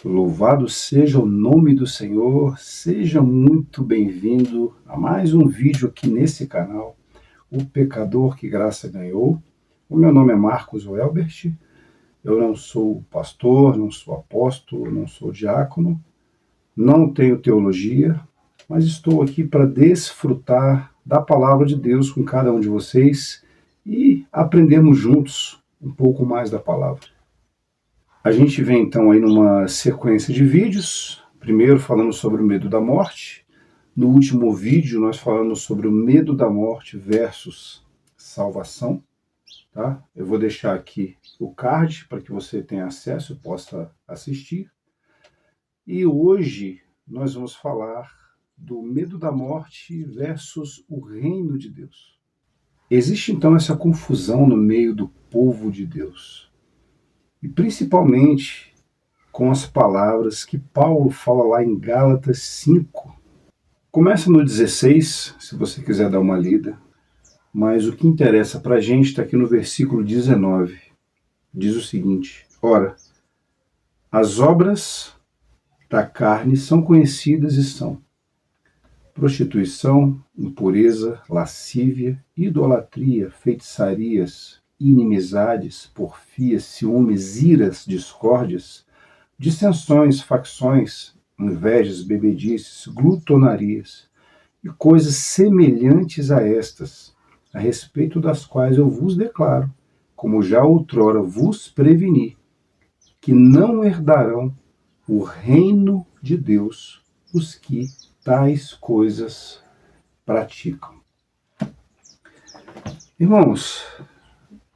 Louvado seja o nome do Senhor, seja muito bem-vindo a mais um vídeo aqui nesse canal, O Pecador que Graça Ganhou. O meu nome é Marcos Welbert, eu não sou pastor, não sou apóstolo, não sou diácono, não tenho teologia, mas estou aqui para desfrutar da palavra de Deus com cada um de vocês e aprendermos juntos um pouco mais da palavra. A gente vem então aí numa sequência de vídeos, primeiro falando sobre o medo da morte. No último vídeo nós falamos sobre o medo da morte versus salvação. Tá? Eu vou deixar aqui o card para que você tenha acesso e possa assistir. E hoje nós vamos falar do medo da morte versus o reino de Deus. Existe então essa confusão no meio do povo de Deus. E principalmente com as palavras que Paulo fala lá em Gálatas 5. Começa no 16, se você quiser dar uma lida, mas o que interessa para a gente está aqui no versículo 19. Diz o seguinte: ora, as obras da carne são conhecidas e são prostituição, impureza, lascívia, idolatria, feitiçarias, inimizades, porfias, ciúmes, iras, discórdias, dissensões, facções, invejas, bebedices, glutonarias e coisas semelhantes a estas, a respeito das quais eu vos declaro, como já outrora vos preveni, que não herdarão o reino de Deus os que tais coisas praticam. Irmãos,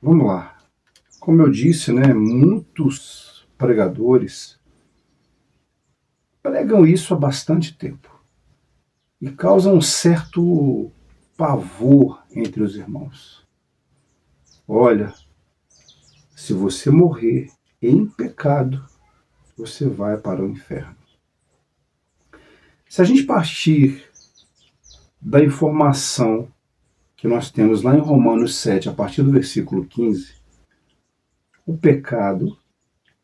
vamos lá. Como eu disse, muitos pregadores pregam isso há bastante tempo e causam um certo pavor entre os irmãos. Olha, se você morrer em pecado, você vai para o inferno. Se a gente partir da informação que nós temos lá em Romanos 7, a partir do versículo 15, o pecado,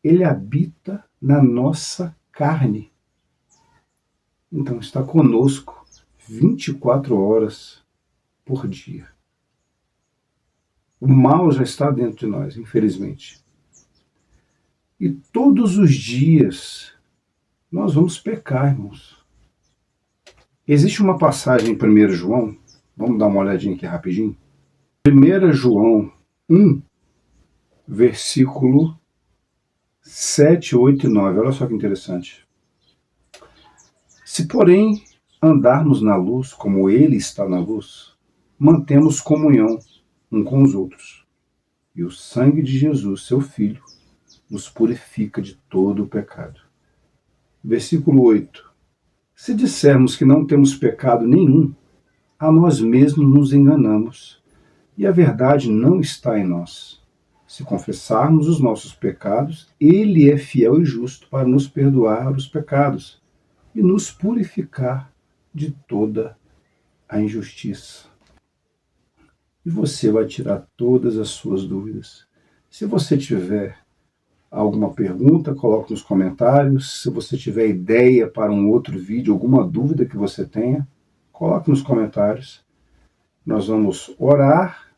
ele habita na nossa carne. Então está conosco 24 horas por dia. O mal já está dentro de nós, infelizmente. E todos os dias nós vamos pecar, irmãos. Existe uma passagem em 1 João, vamos dar uma olhadinha aqui rapidinho. 1 João 1, versículo 7, 8 e 9. Olha só que interessante. Se, porém, andarmos na luz como ele está na luz, mantemos comunhão um com os outros. E o sangue de Jesus, seu Filho, nos purifica de todo o pecado. Versículo 8. Se dissermos que não temos pecado nenhum, a nós mesmos nos enganamos, e a verdade não está em nós. Se confessarmos os nossos pecados, ele é fiel e justo para nos perdoar os pecados e nos purificar de toda a injustiça. E você vai tirar todas as suas dúvidas. Se você tiver alguma pergunta, coloque nos comentários. Se você tiver ideia para um outro vídeo, alguma dúvida que você tenha, coloque nos comentários. Nós vamos orar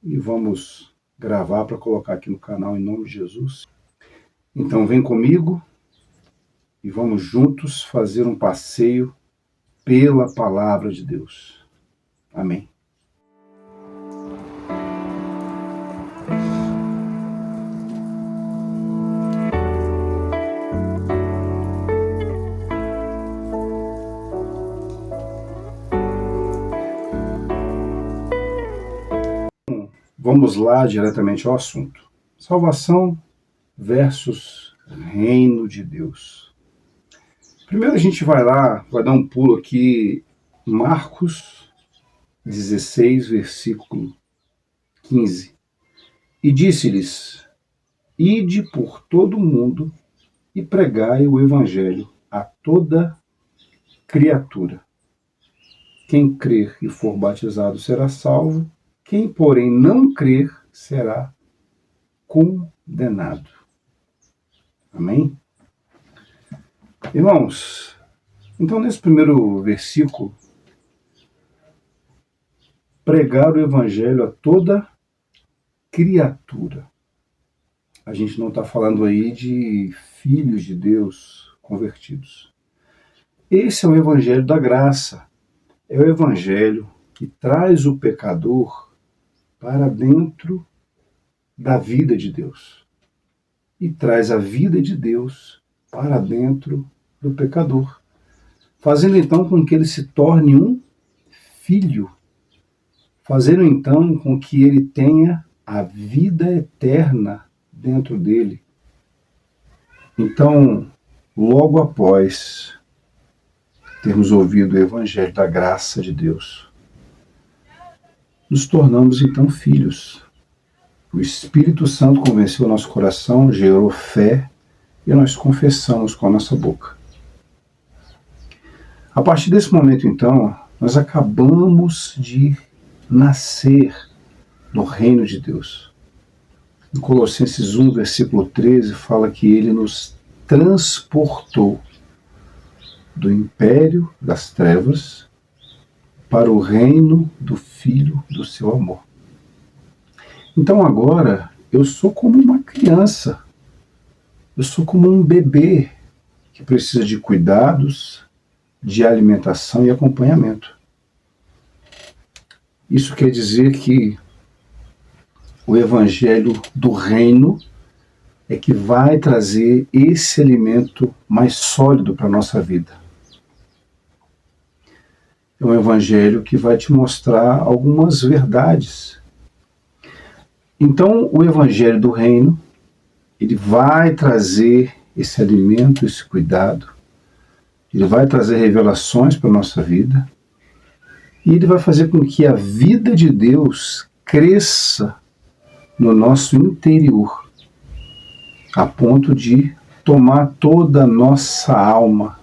e vamos gravar para colocar aqui no canal em nome de Jesus. Então vem comigo e vamos juntos fazer um passeio pela palavra de Deus. Amém. Vamos lá diretamente ao assunto. Salvação versus reino de Deus. Primeiro a gente vai lá, vai dar um pulo aqui, Marcos 16, versículo 15. E disse-lhes: ide por todo o mundo e pregai o evangelho a toda criatura. Quem crer e for batizado será salvo, quem, porém, não crer será condenado. Amém? Irmãos, então nesse primeiro versículo, pregar o evangelho a toda criatura. A gente não está falando aí de filhos de Deus convertidos. Esse é o evangelho da graça. É o evangelho que traz o pecador para dentro da vida de Deus e traz a vida de Deus para dentro do pecador, fazendo então com que ele se torne um filho, fazendo então com que ele tenha a vida eterna dentro dele. Então, logo após termos ouvido o evangelho da graça de Deus, nos tornamos então filhos. O Espírito Santo convenceu o nosso coração, gerou fé e nós confessamos com a nossa boca. A partir desse momento, então, nós acabamos de nascer no reino de Deus. Em Colossenses 1, versículo 13, fala que ele nos transportou do império das trevas para o reino do Filho do seu amor. Então agora eu sou como uma criança, eu sou como um bebê que precisa de cuidados, de alimentação e acompanhamento. Isso quer dizer que o evangelho do reino é que vai trazer esse alimento mais sólido para a nossa vida. É um evangelho que vai te mostrar algumas verdades. Então, o evangelho do reino, ele vai trazer esse alimento, esse cuidado, ele vai trazer revelações para a nossa vida, e ele vai fazer com que a vida de Deus cresça no nosso interior, a ponto de tomar toda a nossa alma.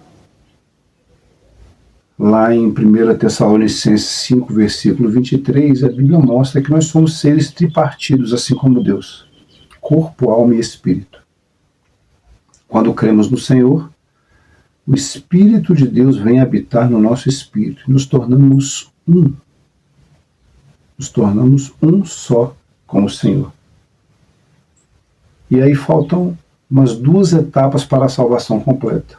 Lá em 1 Tessalonicenses 5, versículo 23, a Bíblia mostra que nós somos seres tripartidos, assim como Deus, corpo, alma e espírito. Quando cremos no Senhor, o Espírito de Deus vem habitar no nosso espírito e nos tornamos um. Nos tornamos um só com o Senhor. E aí faltam umas duas etapas para a salvação completa: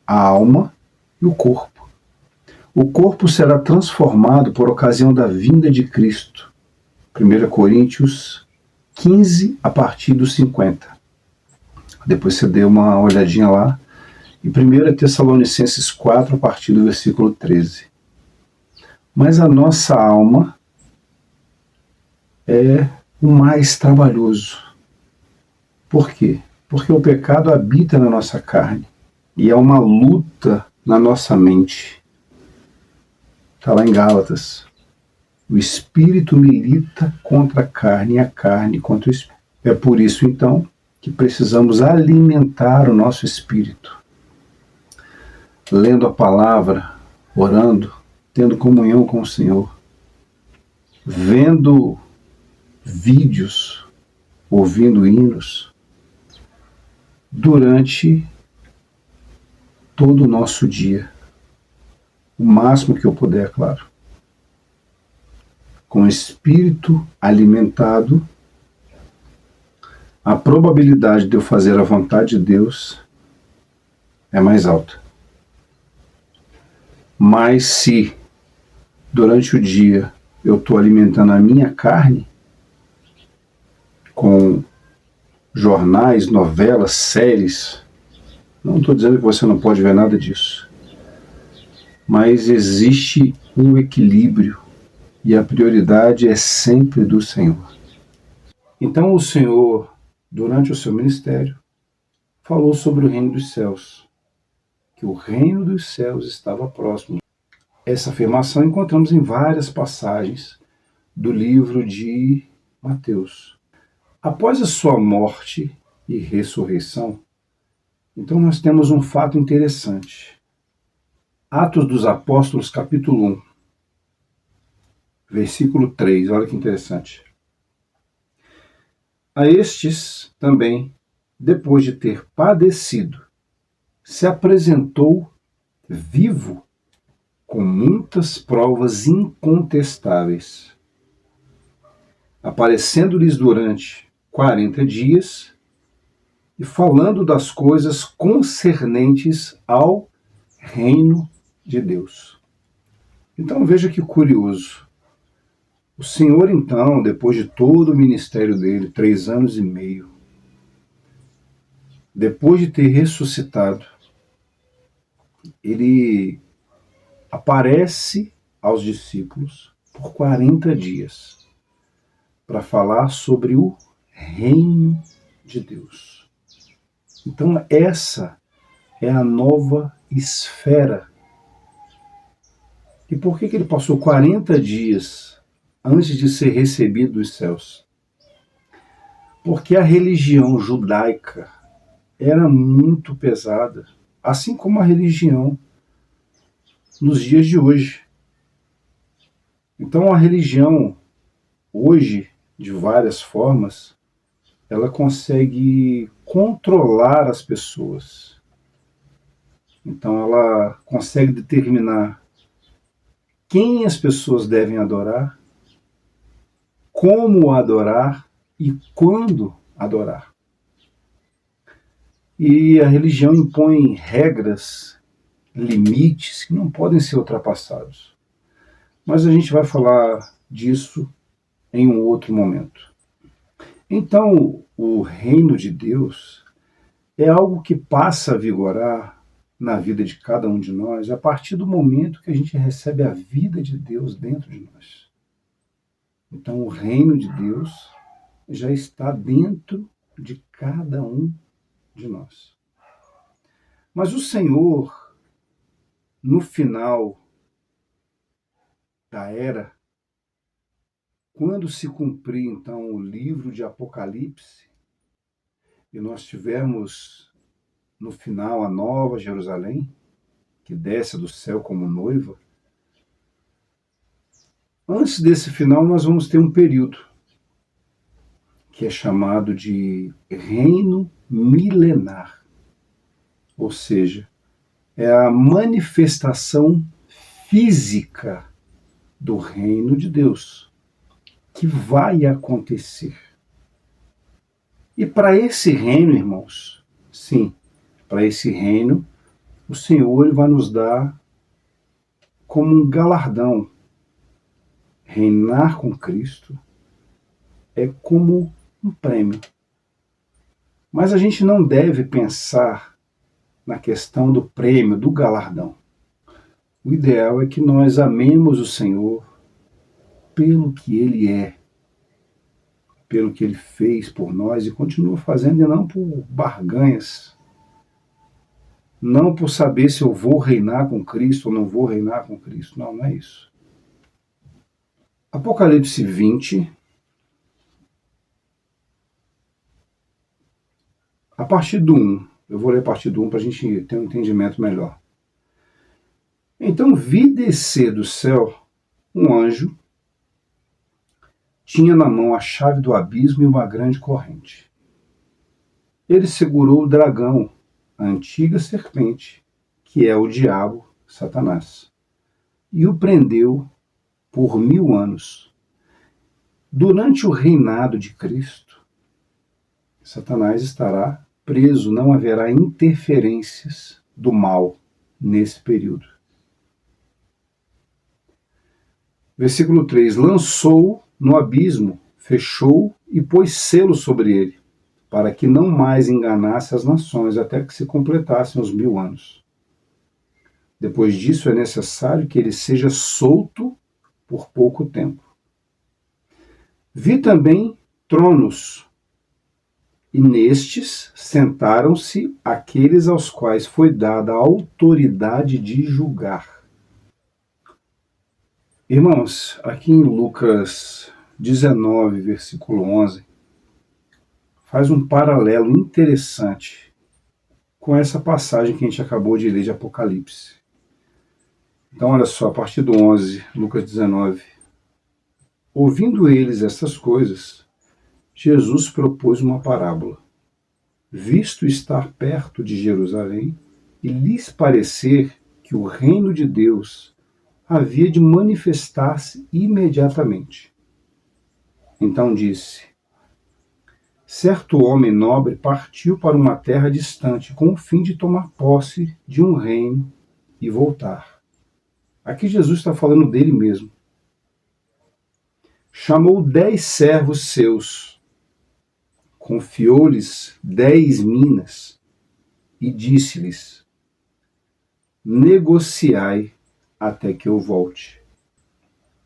a alma e o corpo. O corpo será transformado por ocasião da vinda de Cristo. 1 Coríntios 15, a partir dos 50. Depois você dê uma olhadinha lá. E 1 Tessalonicenses 4, a partir do versículo 13. Mas a nossa alma é o mais trabalhoso. Por quê? Porque o pecado habita na nossa carne. E é uma luta na nossa mente. Está lá em Gálatas. O espírito milita contra a carne e a carne contra o espírito. É por isso, então, que precisamos alimentar o nosso espírito. Lendo a palavra, orando, tendo comunhão com o Senhor, vendo vídeos, ouvindo hinos, durante todo o nosso dia. O máximo que eu puder, claro. Com o espírito alimentado, a probabilidade de eu fazer a vontade de Deus é mais alta. Mas se durante o dia eu estou alimentando a minha carne com jornais, novelas, séries, não estou dizendo que você não pode ver nada disso, mas existe um equilíbrio e a prioridade é sempre do Senhor. Então o Senhor, durante o seu ministério, falou sobre o reino dos céus, que o reino dos céus estava próximo. Essa afirmação encontramos em várias passagens do livro de Mateus. Após a sua morte e ressurreição, então nós temos um fato interessante. Atos dos Apóstolos, capítulo 1, versículo 3, olha que interessante. A estes também, depois de ter padecido, se apresentou vivo com muitas provas incontestáveis, aparecendo-lhes durante 40 dias e falando das coisas concernentes ao reino de Deus. Então veja que curioso. O Senhor, então, depois de todo o ministério dele, 3 anos e meio, depois de ter ressuscitado, ele aparece aos discípulos por 40 dias para falar sobre o reino de Deus. Então, essa é a nova esfera. E por que ele passou 40 dias antes de ser recebido dos céus? Porque a religião judaica era muito pesada, assim como a religião nos dias de hoje. Então a religião hoje, de várias formas, ela consegue controlar as pessoas. Então ela consegue determinar quem as pessoas devem adorar, como adorar e quando adorar. E a religião impõe regras, limites que não podem ser ultrapassados. Mas a gente vai falar disso em um outro momento. Então, o reino de Deus é algo que passa a vigorar na vida de cada um de nós a partir do momento que a gente recebe a vida de Deus dentro de nós. Então, o reino de Deus já está dentro de cada um de nós. Mas o Senhor, no final da era, quando se cumprir então o livro de Apocalipse, e nós tivermos no final a nova Jerusalém, que desce do céu como noiva, antes desse final nós vamos ter um período que é chamado de reino milenar. Ou seja, é a manifestação física do reino de Deus que vai acontecer. E para esse reino, irmãos, sim, para esse reino, o Senhor ele vai nos dar como um galardão. Reinar com Cristo é como um prêmio. Mas a gente não deve pensar na questão do prêmio, do galardão. O ideal é que nós amemos o Senhor pelo que Ele é, pelo que Ele fez por nós e continua fazendo, e não por barganhas, não por saber se eu vou reinar com Cristo ou não vou reinar com Cristo. Não, não é isso. Apocalipse 20, a partir do 1, eu vou ler a partir do 1 para a gente ter um entendimento melhor. Então vi descer do céu um anjo, tinha na mão a chave do abismo e uma grande corrente. Ele segurou o dragão, a antiga serpente, que é o diabo, Satanás, e o prendeu por 1000 anos. Durante o reinado de Cristo, Satanás estará preso, não haverá interferências do mal nesse período. Versículo 3, lançou no abismo, fechou e pôs selo sobre ele, para que não mais enganasse as nações, até que se completassem os 1000 anos. Depois disso é necessário que ele seja solto por pouco tempo. Vi também tronos, e nestes sentaram-se aqueles aos quais foi dada a autoridade de julgar. Irmãos, aqui em Lucas 19, versículo 11, faz um paralelo interessante com essa passagem que a gente acabou de ler de Apocalipse. Então, olha só, a partir do 11, Lucas 19. Ouvindo eles estas coisas, Jesus propôs uma parábola. Visto estar perto de Jerusalém, e lhes parecer que o reino de Deus havia de manifestar-se imediatamente. Então disse: certo homem nobre partiu para uma terra distante com o fim de tomar posse de um reino e voltar. Aqui Jesus está falando dele mesmo. Chamou 10 servos seus, confiou-lhes 10 minas e disse-lhes: negociai até que eu volte.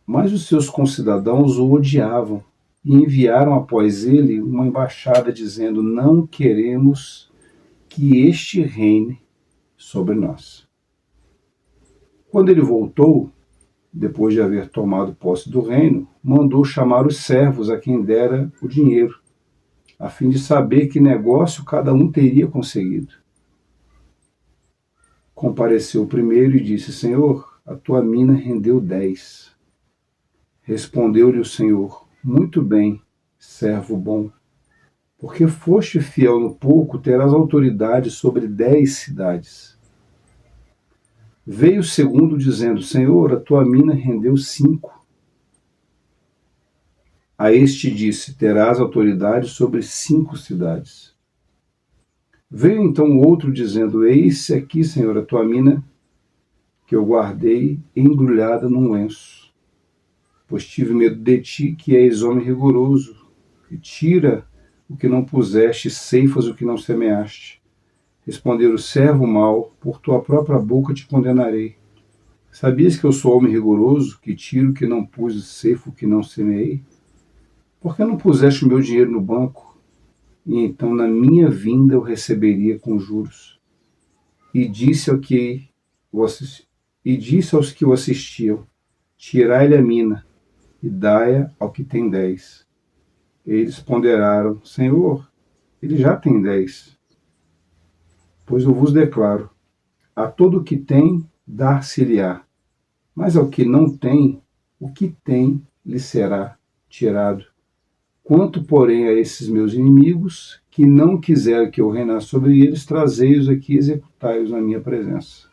Mas os seus concidadãos o odiavam e enviaram após ele uma embaixada dizendo: não queremos que este reine sobre nós. Quando ele voltou, depois de haver tomado posse do reino, mandou chamar os servos a quem dera o dinheiro, a fim de saber que negócio cada um teria conseguido. Compareceu o primeiro e disse: Senhor, a tua mina rendeu 10. Respondeu-lhe o Senhor: muito bem, servo bom. Porque foste fiel no pouco, terás autoridade sobre 10 cidades. Veio o segundo dizendo: Senhor, a tua mina rendeu 5. A este disse: terás autoridade sobre 5 cidades. Veio então o outro dizendo: eis aqui, Senhor, a tua mina, que eu guardei embrulhada num lenço. Pois tive medo de ti, que és homem rigoroso, que tira o que não puseste, ceifas o que não semeaste. Respondeu o servo mau: por tua própria boca te condenarei. Sabias que eu sou homem rigoroso, que tiro o que não pus e ceifo o que não semeei? Por que não puseste o meu dinheiro no banco? E então na minha vinda eu receberia com juros. E disse aos que o assistiam: tirai-lhe a mina e dai-a ao que tem 10. Eles ponderaram: Senhor, ele já tem 10. Pois eu vos declaro: a todo o que tem, dar-se-lhe-á, mas ao que não tem, o que tem lhe será tirado. Quanto, porém, a esses meus inimigos, que não quiseram que eu reinasse sobre eles, trazei-os aqui e executai-os na minha presença.